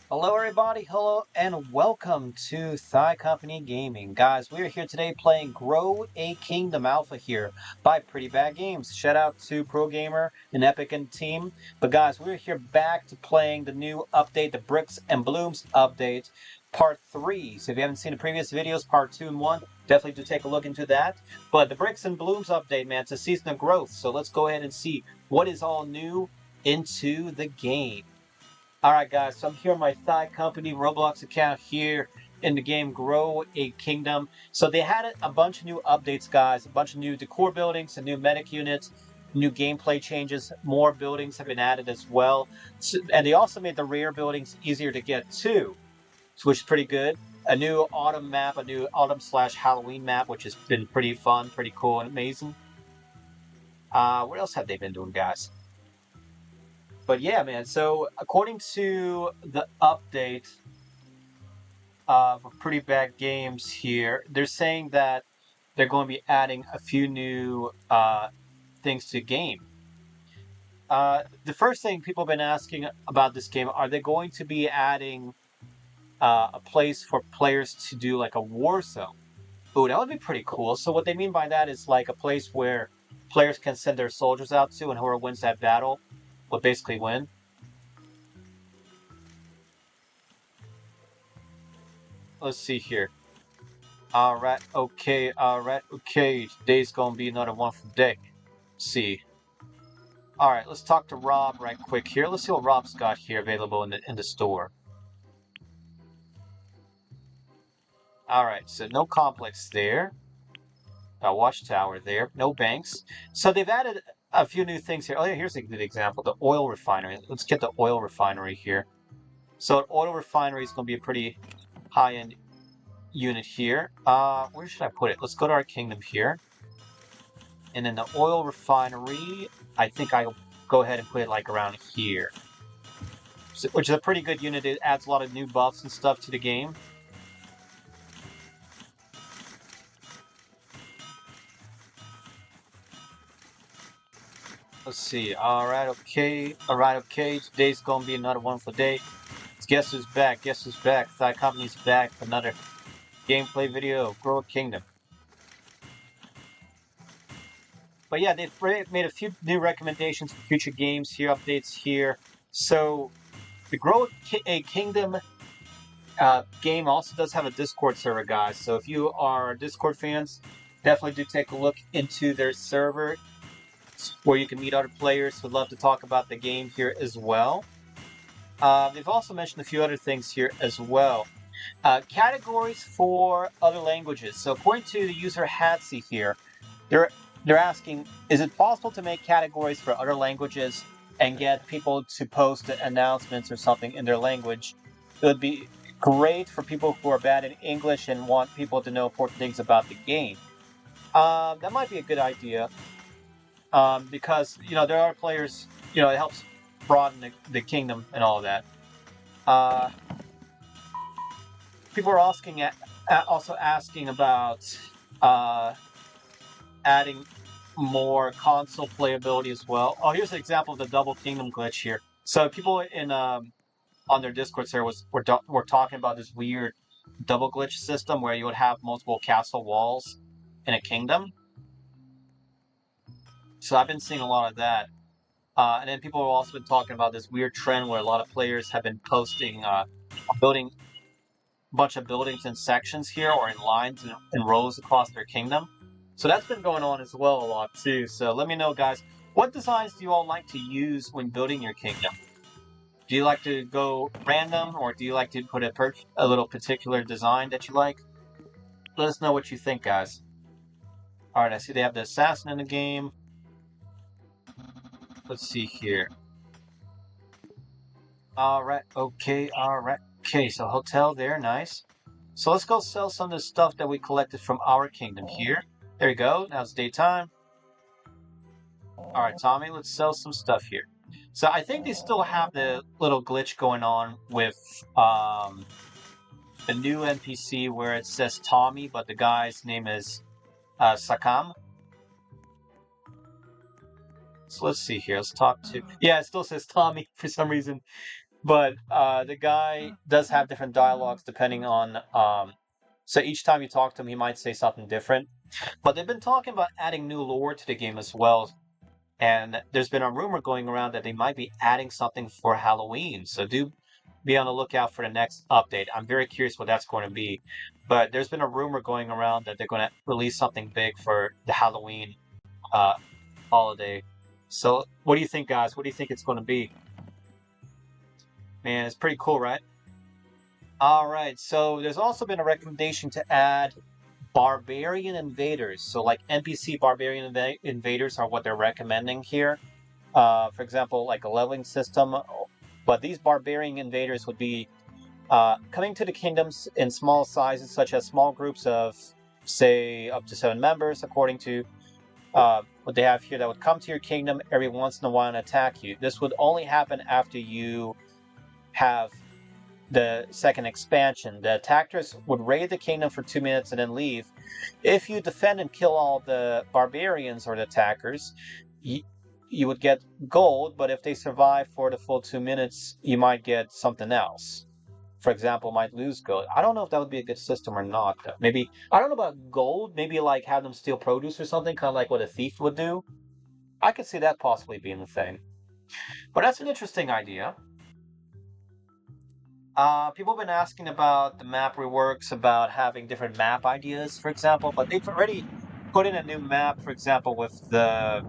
Hello, everybody. Hello, and welcome to Thigh Company Gaming. Guys, we are here today playing Grow a Kingdom Alpha here by Pretty Bad Games. Shout out to Pro Gamer and Epic and team. But guys, we're here back to playing the new update, the Bricks and Blooms update, part 3. So if you haven't seen the previous videos, part 2 and 1, definitely do take a look into that. But the Bricks and Blooms update, man, it's a season of growth. So let's go ahead and see what is all new into the game. Alright guys, so I'm here on my Thigh Company Roblox account here in the game Grow a Kingdom. So they had a bunch of new updates, guys, a bunch of new decor buildings, a new medic units, new gameplay changes, more buildings have been added as well. And they also made the rare buildings easier to get too, which is pretty good. A new autumn map, a new autumn/Halloween map, which has been pretty fun, pretty cool and amazing. What else have they been doing, guys? But yeah, man, so according to the update of Pretty Bad Games here, they're saying that they're going to be adding a few new things to the game. The first thing people have been asking about this game, are they going to be adding a place for players to do like a war zone? Ooh, that would be pretty cool. So what they mean by that is like a place where players can send their soldiers out to, and whoever wins that battle will basically win. Let's see here. Alright, okay. Today's gonna be another wonderful day. Let's see. Alright, let's talk to Rob right quick here. Let's see what Rob's got here available in the store. Alright, so no complex there. Watchtower there. No banks. So they've added a few new things here. Oh yeah, here's a good example. The oil refinery. Let's get the oil refinery here. So an oil refinery is going to be a pretty high-end unit here. Where should I put it? Let's go to our kingdom here. And then the oil refinery, I think I'll go ahead and put it like around here. So, which is a pretty good unit. It adds a lot of new buffs and stuff to the game. Let's see. Alright, okay. Today's gonna be another wonderful day. Guess who's back? Guess who's back? Thigh Company's back for another gameplay video of Grow a Kingdom. But yeah, they've made a few new recommendations for future games here, updates here. So the Grow a Kingdom game also does have a Discord server, guys. So if you are Discord fans, definitely do take a look into their server where you can meet other players who'd love to talk about the game here as well. They've also mentioned a few other things here as well. Categories for other languages. So according to the user Hatsi here, they're asking, is it possible to make categories for other languages and get people to post announcements or something in their language? It would be great for people who are bad in English and want people to know important things about the game. That might be a good idea. Because, there are players, it helps broaden the kingdom and all of that. People are also asking about adding more console playability as well. Oh, here's an example of the double kingdom glitch here. So people on their Discord server were talking about this weird double glitch system where you would have multiple castle walls in a kingdom. So I've been seeing a lot of that. And then people have also been talking about this weird trend where a lot of players have been posting building a bunch of buildings in sections here or in lines and in rows across their kingdom. So that's been going on as well a lot too. So let me know, guys, what designs do you all like to use when building your kingdom? Do you like to go random, or do you like to put a little particular design that you like? Let us know what you think, guys. Alright, I see they have the assassin in the game. Let's see here. Alright, okay, so hotel there, nice. So let's go sell some of the stuff that we collected from our kingdom here. There you go, now it's daytime. Alright, Tommy, let's sell some stuff here. So I think they still have the little glitch going on with the new NPC where it says Tommy, but the guy's name is Sakam. So let's see here. Let's talk to... Yeah, it still says Tommy for some reason. But the guy does have different dialogues depending on. So each time you talk to him, he might say something different. But they've been talking about adding new lore to the game as well. And there's been a rumor going around that they might be adding something for Halloween. So do be on the lookout for the next update. I'm very curious what that's going to be. But there's been a rumor going around that they're going to release something big for the Halloween uh, holiday. So what do you think, guys? What do you think it's going to be? Man, it's pretty cool, right? All right. So there's also been a recommendation to add barbarian invaders. So like NPC barbarian invaders are what they're recommending here. For example, like a leveling system. But these barbarian invaders would be coming to the kingdoms in small sizes, such as small groups of, say, up to 7 members, according to what they have here, that would come to your kingdom every once in a while and attack you. This would only happen after you have the second expansion. The attackers would raid the kingdom for 2 minutes and then leave. If you defend and kill all the barbarians or the attackers, you would get gold, but if they survive for the full 2 minutes, you might get something else. For example, might lose gold. I don't know if that would be a good system or not. Maybe, I don't know about gold, maybe like have them steal produce or something, kind of like what a thief would do. I could see that possibly being the thing. But that's an interesting idea. People have been asking about the map reworks, about having different map ideas, for example, but they've already put in a new map, for example, with the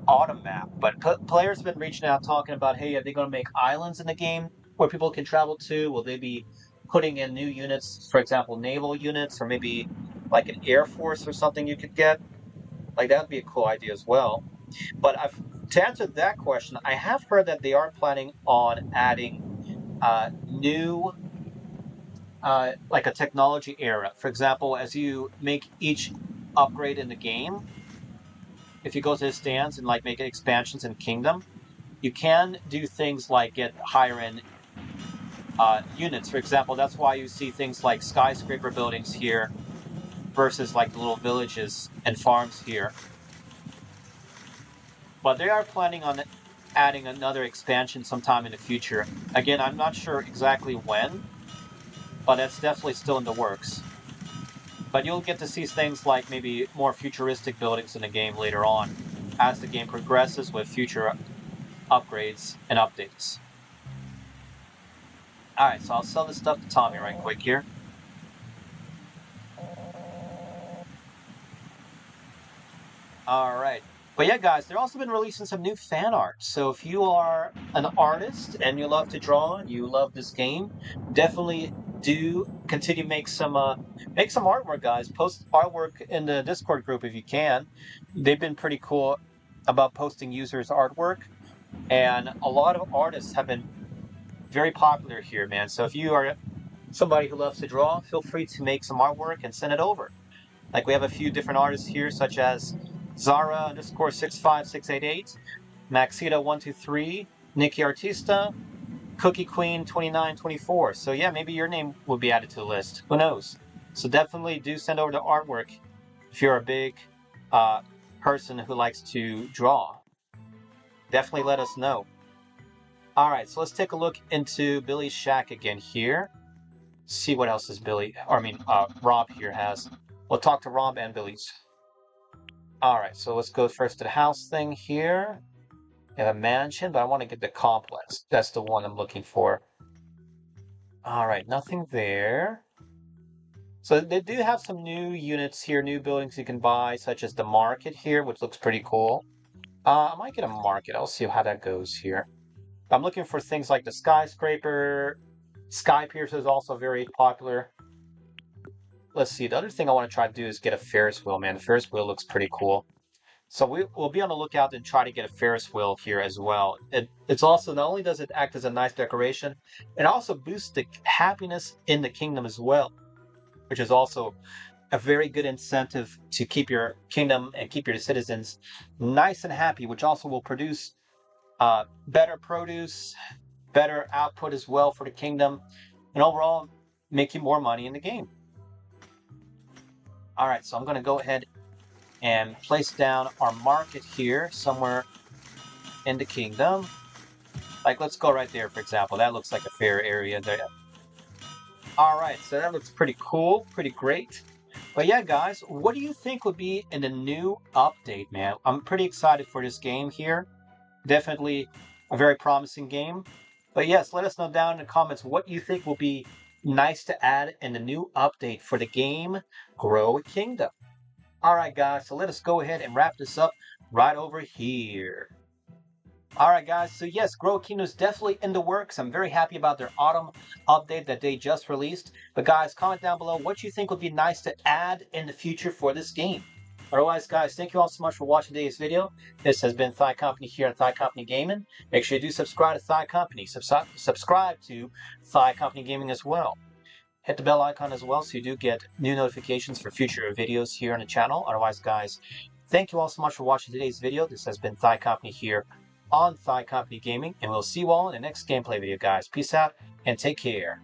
autumn map. But players have been reaching out talking about, hey, are they going to make islands in the game where people can travel to? Will they be putting in new units, for example, naval units, or maybe like an air force or something you could get? Like that would be a cool idea as well. But to answer that question, I have heard that they are planning on adding new, like a technology era. For example, as you make each upgrade in the game, if you go to the stands and like make expansions in Kingdom, you can do things like get higher end units. For example, that's why you see things like skyscraper buildings here versus like the little villages and farms here. But they are planning on adding another expansion sometime in the future. Again, I'm not sure exactly when, but that's definitely still in the works. But you'll get to see things like maybe more futuristic buildings in the game later on as the game progresses with future upgrades and updates. Alright, so I'll sell this stuff to Tommy right quick here. Alright. But yeah, guys, they've also been releasing some new fan art. So if you are an artist and you love to draw and you love this game, definitely do continue to make some artwork, guys. Post artwork in the Discord group if you can. They've been pretty cool about posting users' artwork, and a lot of artists have been very popular here, man. So if you are somebody who loves to draw, feel free to make some artwork and send it over. Like we have a few different artists here, such as Zara underscore 65688, Maxita123, Nikki Artista, Cookie Queen 2924. So yeah, maybe your name will be added to the list. Who knows? So definitely do send over the artwork if you're a big person who likes to draw. Definitely let us know. All right, so let's take a look into Billy's shack again here. See what else is Rob here has. We'll talk to Rob and Billy's. All right, so let's go first to the house thing here. We have a mansion, but I want to get the complex. That's the one I'm looking for. All right, nothing there. So they do have some new units here, new buildings you can buy, such as the market here, which looks pretty cool. I might get a market. I'll see how that goes here. I'm looking for things like the skyscraper. Sky Pierce is also very popular. Let's see. The other thing I want to try to do is get a Ferris wheel, man. The Ferris wheel looks pretty cool. So we'll be on the lookout and try to get a Ferris wheel here as well. It's also, not only does it act as a nice decoration, it also boosts the happiness in the kingdom as well, which is also a very good incentive to keep your kingdom and keep your citizens nice and happy, which also will produce better produce, better output as well for the kingdom, and overall make you more money in the game. All right, so I'm going to go ahead and place down our market here somewhere in the kingdom. Like, let's go right there, for example. That looks like a fair area there. All right, so that looks pretty cool, pretty great. But yeah, guys, what do you think would be in the new update, man? I'm pretty excited for this game here. Definitely a very promising game. But yes, let us know down in the comments what you think will be nice to add in the new update for the game Grow a Kingdom. All right, guys, so let us go ahead and wrap this up right over here. All right, guys. So yes, Grow Kingdom is definitely in the works. I'm very happy about their autumn update that they just released. But guys, comment down below what you think would be nice to add in the future for this game. Otherwise, guys, thank you all so much for watching today's video. This has been Thigh Company here at Thigh Company Gaming. Make sure you do subscribe to Thigh Company. Subscribe to Thigh Company Gaming as well. Hit the bell icon as well so you do get new notifications for future videos here on the channel. Otherwise, guys, thank you all so much for watching today's video. This has been Thigh Company here on Thigh Company Gaming, and we'll see you all in the next gameplay video, guys. Peace out and take care.